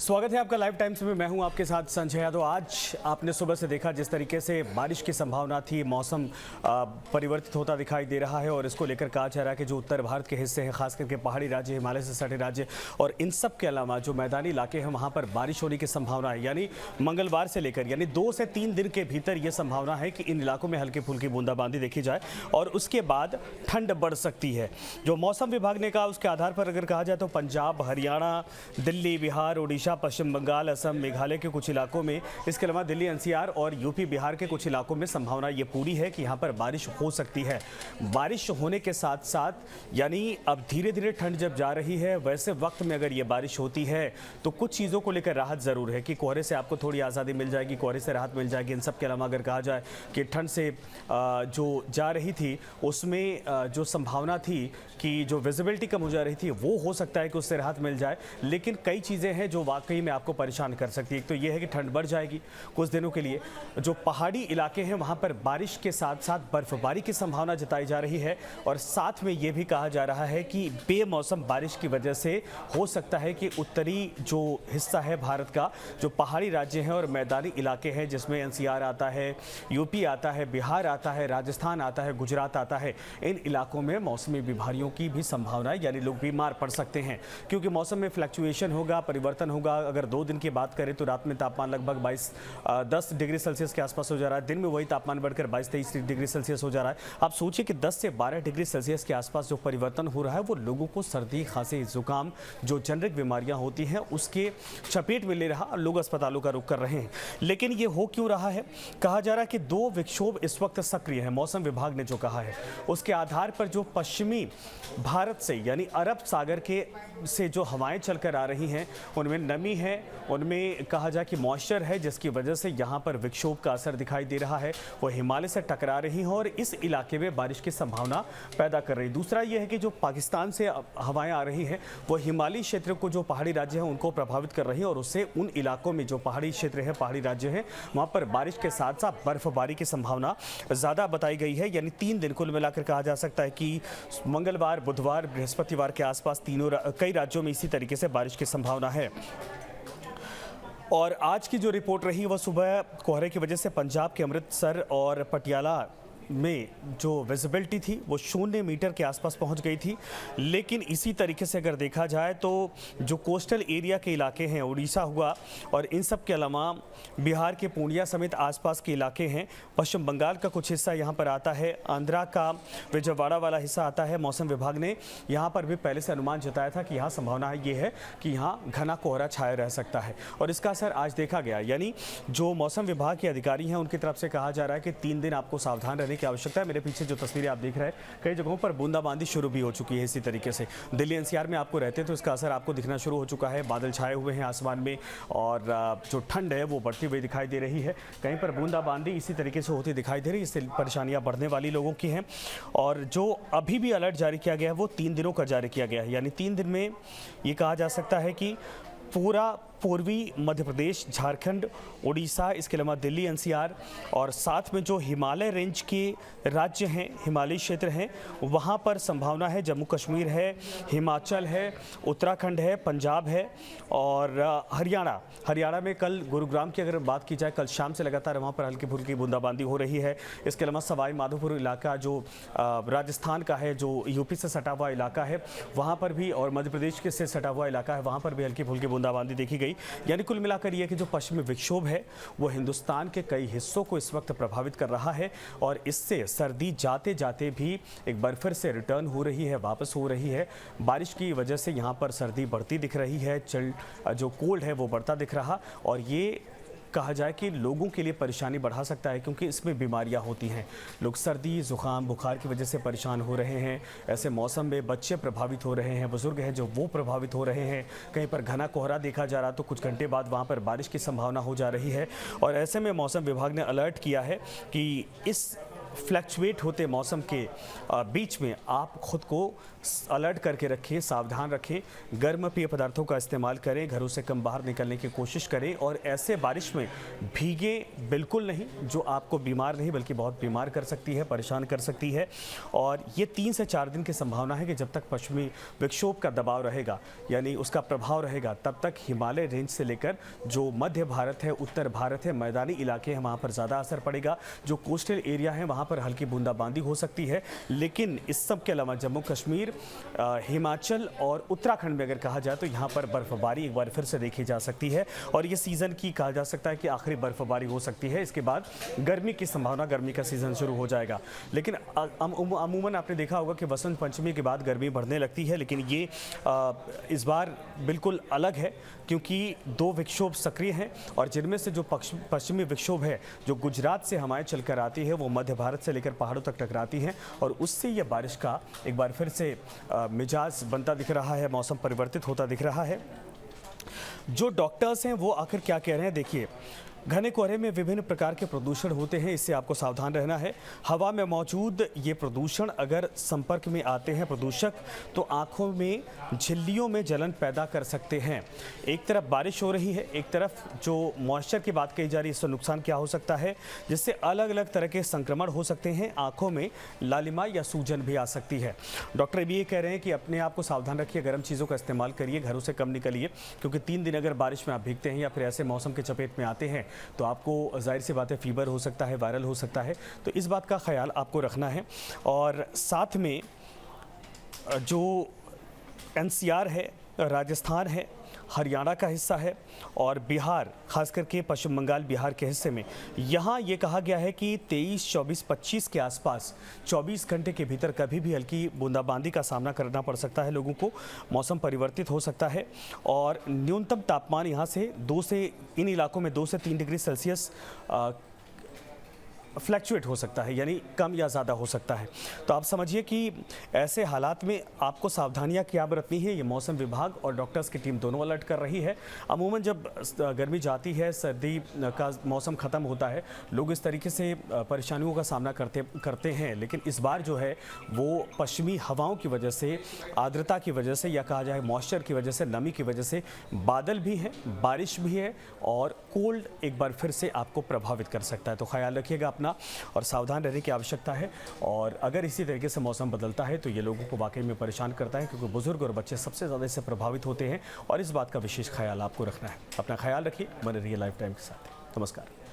स्वागत है आपका लाइव टाइम्स में। मैं हूं आपके साथ संजय यादव। आज आपने सुबह से देखा जिस तरीके से बारिश की संभावना थी, मौसम परिवर्तित होता दिखाई दे रहा है और इसको लेकर कहा जा रहा है कि जो उत्तर भारत के हिस्से हैं, खास करके पहाड़ी राज्य, हिमालय से सटे राज्य और इन सब के अलावा जो मैदानी इलाके हैं वहाँ पर बारिश होने की संभावना है। यानी मंगलवार से लेकर यानी 2 से 3 दिन के भीतर ये संभावना है कि इन इलाकों में हल्की फुल्की बूंदाबांदी देखी जाए और उसके बाद ठंड बढ़ सकती है। जो मौसम विभाग ने कहा उसके आधार पर अगर कहा जाए तो पंजाब, हरियाणा, दिल्ली, बिहार, ओडिशा, पश्चिम बंगाल, असम, मेघालय के कुछ इलाकों में, इसके अलावा दिल्ली एनसीआर और यूपी बिहार के कुछ इलाकों में संभावना ये पूरी है कि यहाँ पर बारिश हो सकती है। बारिश होने के साथ साथ यानी अब धीरे धीरे ठंड जब जा रही है, वैसे वक्त में अगर ये बारिश होती है तो कुछ चीज़ों को लेकर राहत ज़रूर है कि कोहरे से आपको थोड़ी आज़ादी मिल जाएगी, कोहरे से राहत मिल जाएगी। इन सब के अलावा अगर कहा जाए कि ठंड से जो जा रही थी उसमें जो संभावना थी कि जो विजिबिलिटी कम हो जा रही थी वो हो सकता है कि उससे राहत मिल जाए। लेकिन कई चीज़ें हैं जो वाकई में आपको परेशान कर सकती है। एक तो ये है कि ठंड बढ़ जाएगी कुछ दिनों के लिए। जो पहाड़ी इलाके हैं वहाँ पर बारिश के साथ साथ बर्फबारी की संभावना जताई जा रही है और साथ में ये भी कहा जा रहा है कि बेमौसम बारिश की वजह से हो सकता है कि उत्तरी जो हिस्सा है भारत का, जो पहाड़ी राज्य हैं और मैदानी इलाके हैं जिसमें एनसीआर आता है, यूपी आता है, बिहार आता है, राजस्थान आता है, गुजरात आता है, इन इलाकों में मौसमी बीमारियों की भी संभावना है। यानी लोग बीमार पड़ सकते हैं क्योंकि मौसम में फ्लक्चुएशन होगा, परिवर्तन होगा। अगर 2 दिन की बात करें तो रात में तापमान लगभग 10 डिग्री सेल्सियस के आसपास हो जा रहा है, दिन में वही तापमान बढ़कर 22-23 डिग्री सेल्सियस हो जा रहा है। आप सोचिए कि 10 से 12 डिग्री सेल्सियस के आसपास जो परिवर्तन हो रहा है वो लोगों को सर्दी, खांसी, जुकाम, जो जेनरिक बीमारियां होती हैं उसके चपेट में ले रहा, लोग अस्पतालों का रुख कर रहे हैं। लेकिन ये हो क्यों रहा है? कहा जा रहा है कि 2 विक्षोभ इस वक्त सक्रिय है। मौसम विभाग ने जो कहा है उसके आधार पर जो पश्चिमी भारत से यानी अरब सागर के से जो हवाएं चलकर आ रही हैं उनमें नमी है, उनमें कहा जाए कि मॉइस्चर है, जिसकी वजह से यहाँ पर विक्षोभ का असर दिखाई दे रहा है। वो हिमालय से टकरा रही हैं और इस इलाके में बारिश की संभावना पैदा कर रही है। दूसरा ये है कि जो पाकिस्तान से हवाएं आ रही हैं वो हिमालयी क्षेत्र को, जो पहाड़ी राज्य हैं उनको प्रभावित कर रही है और उससे उन इलाकों में जो पहाड़ी क्षेत्र है, पहाड़ी राज्य हैं, वहाँ पर बारिश के साथ साथ बर्फबारी की संभावना ज़्यादा बताई गई है। यानी 3 दिन कुल मिलाकर कहा जा सकता है कि मंगलवार, बुधवार, बृहस्पतिवार के आसपास कई राज्यों में इसी तरीके से बारिश की संभावना है। और आज की जो रिपोर्ट रही वह सुबह कोहरे की वजह से पंजाब के अमृतसर और पटियाला में जो विजिबिलिटी थी वो 0 मीटर के आसपास पहुंच गई थी। लेकिन इसी तरीके से अगर देखा जाए तो जो कोस्टल एरिया के इलाके हैं, उड़ीसा हुआ और इन सब के अलावा बिहार के पूर्णिया समेत आसपास के इलाके हैं, पश्चिम बंगाल का कुछ हिस्सा यहाँ पर आता है, आंध्रा का विजयवाड़ा वाला हिस्सा आता है। मौसम विभाग ने यहाँ पर भी पहले से अनुमान जताया था कि यहाँ संभावना ये है कि यहाँ घना कोहरा छाया रह सकता है और इसका असर आज देखा गया। यानी जो मौसम विभाग के अधिकारी हैं उनकी तरफ से कहा जा रहा है कि 3 दिन आपको सावधान रहने की आवश्यकता है। मेरे पीछे जो तस्वीरें आप देख रहे हैं, कई जगहों पर बूंदाबांदी शुरू भी हो चुकी है। इसी तरीके से दिल्ली एनसीआर में आपको रहते हैं तो इसका असर आपको दिखना शुरू हो चुका है। बादल छाए हुए हैं आसमान में और जो ठंड है वो बढ़ती हुई दिखाई दे रही है। कहीं पर बूंदाबांदी इसी तरीके से होती दिखाई दे रही है। इससे परेशानियां बढ़ने वाली लोगों की हैं और जो अभी भी अलर्ट जारी किया गया है वो 3 दिनों का जारी किया गया है। यानी 3 दिन में ये कहा जा सकता है कि पूरा पूर्वी मध्य प्रदेश, झारखंड, उड़ीसा, इसके अलावा दिल्ली एनसीआर और साथ में जो हिमालय रेंज के राज्य हैं, हिमालयी क्षेत्र हैं, वहाँ पर संभावना है। जम्मू कश्मीर है, हिमाचल है, उत्तराखंड है, पंजाब है और हरियाणा में कल गुरुग्राम की अगर बात की जाए, कल शाम से लगातार वहाँ पर हल्की फुल्की बूंदाबांदी हो रही है। इसके अलावा सवाई माधोपुर इलाका जो राजस्थान का है, जो यूपी से सटा हुआ इलाका है, वहाँ पर भी और मध्य प्रदेश के से सटा हुआ इलाका है, वहाँ पर भी हल्की फुल्की बूंदाबांदी देखी गई। यानी कुल मिलाकर यह कि जो पश्चिमी विक्षोभ है वो हिंदुस्तान के कई हिस्सों को इस वक्त प्रभावित कर रहा है और इससे सर्दी जाते जाते भी एक बार फिर से रिटर्न हो रही है, वापस हो रही है। बारिश की वजह से यहाँ पर सर्दी बढ़ती दिख रही है, जो कोल्ड है वो बढ़ता दिख रहा और ये कहा जाए कि लोगों के लिए परेशानी बढ़ा सकता है क्योंकि इसमें बीमारियां होती हैं। लोग सर्दी, जुकाम, बुखार की वजह से परेशान हो रहे हैं। ऐसे मौसम में बच्चे प्रभावित हो रहे हैं, बुजुर्ग हैं जो वो प्रभावित हो रहे हैं। कहीं पर घना कोहरा देखा जा रहा तो कुछ घंटे बाद वहाँ पर बारिश की संभावना हो जा रही है और ऐसे में मौसम विभाग ने अलर्ट किया है कि इस फ्लैक्चुएट होते मौसम के बीच में आप खुद को अलर्ट करके रखें, सावधान रखें, गर्म पेय पदार्थों का इस्तेमाल करें, घरों से कम बाहर निकलने की कोशिश करें और ऐसे बारिश में भीगे बिल्कुल नहीं, जो आपको बीमार नहीं बल्कि बहुत बीमार कर सकती है, परेशान कर सकती है। और ये 3 से 4 दिन की संभावना है कि जब तक पश्चिमी विक्षोभ का दबाव रहेगा, यानी उसका प्रभाव रहेगा, तब तक हिमालय रेंज से लेकर जो मध्य भारत है, उत्तर भारत है, मैदानी इलाके हैं, वहाँ पर ज़्यादा असर पड़ेगा। जो कोस्टल एरिया है वहाँ पर हल्की बूंदाबांदी हो सकती है। लेकिन इस सब के अलावा जम्मू कश्मीर, हिमाचल और उत्तराखंड में अगर कहा जाए तो यहाँ पर बर्फबारी एक बार फिर से देखी जा सकती है और ये सीज़न की कहा जा सकता है कि आखिरी बर्फबारी हो सकती है। इसके बाद गर्मी की संभावना, गर्मी का सीज़न शुरू हो जाएगा। लेकिन अमूमन आपने देखा होगा कि वसंत पंचमी के बाद गर्मी बढ़ने लगती है, लेकिन ये इस बार बिल्कुल अलग है क्योंकि 2 विक्षोभ सक्रिय हैं और जिनमें से जो पश्चिमी विक्षोभ है जो गुजरात से हवाएं चलकर आती है वो मध्य भारत से लेकर पहाड़ों तक टकराती हैं और उससे यह बारिश का एक बार फिर से मिजाज बनता दिख रहा है, मौसम परिवर्तित होता दिख रहा है। जो डॉक्टर्स हैं वो आखिर क्या कह रहे हैं, देखिए, घने कोहरे में विभिन्न प्रकार के प्रदूषण होते हैं, इससे आपको सावधान रहना है। हवा में मौजूद ये प्रदूषण अगर संपर्क में आते हैं प्रदूषक, तो आंखों में झिल्लियों में जलन पैदा कर सकते हैं। एक तरफ बारिश हो रही है, एक तरफ जो मॉइस्चर की बात कही जा रही है, इससे नुकसान क्या हो सकता है, जिससे अलग अलग तरह के संक्रमण हो सकते हैं, आंखों में लालिमा या सूजन भी आ सकती है। डॉक्टर भी ये कह रहे हैं कि अपने आप को सावधान रखिए, गर्म चीज़ों का इस्तेमाल करिए, घरों से कम निकलिए, क्योंकि 3 दिन अगर बारिश में आप भीगते हैं या फिर ऐसे मौसम के चपेट में आते हैं तो आपको जाहिर सी बात है फीवर हो सकता है, वायरल हो सकता है, तो इस बात का ख्याल आपको रखना है। और साथ में जो एनसीआर है, राजस्थान है, हरियाणा का हिस्सा है और बिहार, खास करके पश्चिम बंगाल बिहार के हिस्से में, यहाँ ये कहा गया है कि 23, 24, 25 के आसपास 24 घंटे के भीतर कभी भी हल्की बूंदाबांदी का सामना करना पड़ सकता है लोगों को, मौसम परिवर्तित हो सकता है और न्यूनतम तापमान यहाँ से इन इलाकों में 2 से 3 डिग्री सेल्सियस फ्लैक्चुएट हो सकता है, यानी कम या ज़्यादा हो सकता है। तो आप समझिए कि ऐसे हालात में आपको सावधानियां क्या बरतनी है, ये मौसम विभाग और डॉक्टर्स की टीम दोनों अलर्ट कर रही है। अमूमन जब गर्मी जाती है, सर्दी का मौसम ख़त्म होता है, लोग इस तरीके से परेशानियों का सामना करते हैं, लेकिन इस बार जो है वो पश्चिमी हवाओं की वजह से, आर्द्रता की वजह से या कहा जाए मॉइस्चर की वजह से, नमी की वजह से बादल भी हैं, बारिश भी है और कोल्ड एक बार फिर से आपको प्रभावित कर सकता है। तो ख्याल रखिएगा अपना और सावधान रहने की आवश्यकता है। और अगर इसी तरीके से मौसम बदलता है तो ये लोगों को वाकई में परेशान करता है, क्योंकि बुजुर्ग और बच्चे सबसे ज़्यादा इससे प्रभावित होते हैं और इस बात का विशेष ख्याल आपको रखना है। अपना ख्याल रखिए, बने रहिए लाइफ टाइम के साथ। नमस्कार।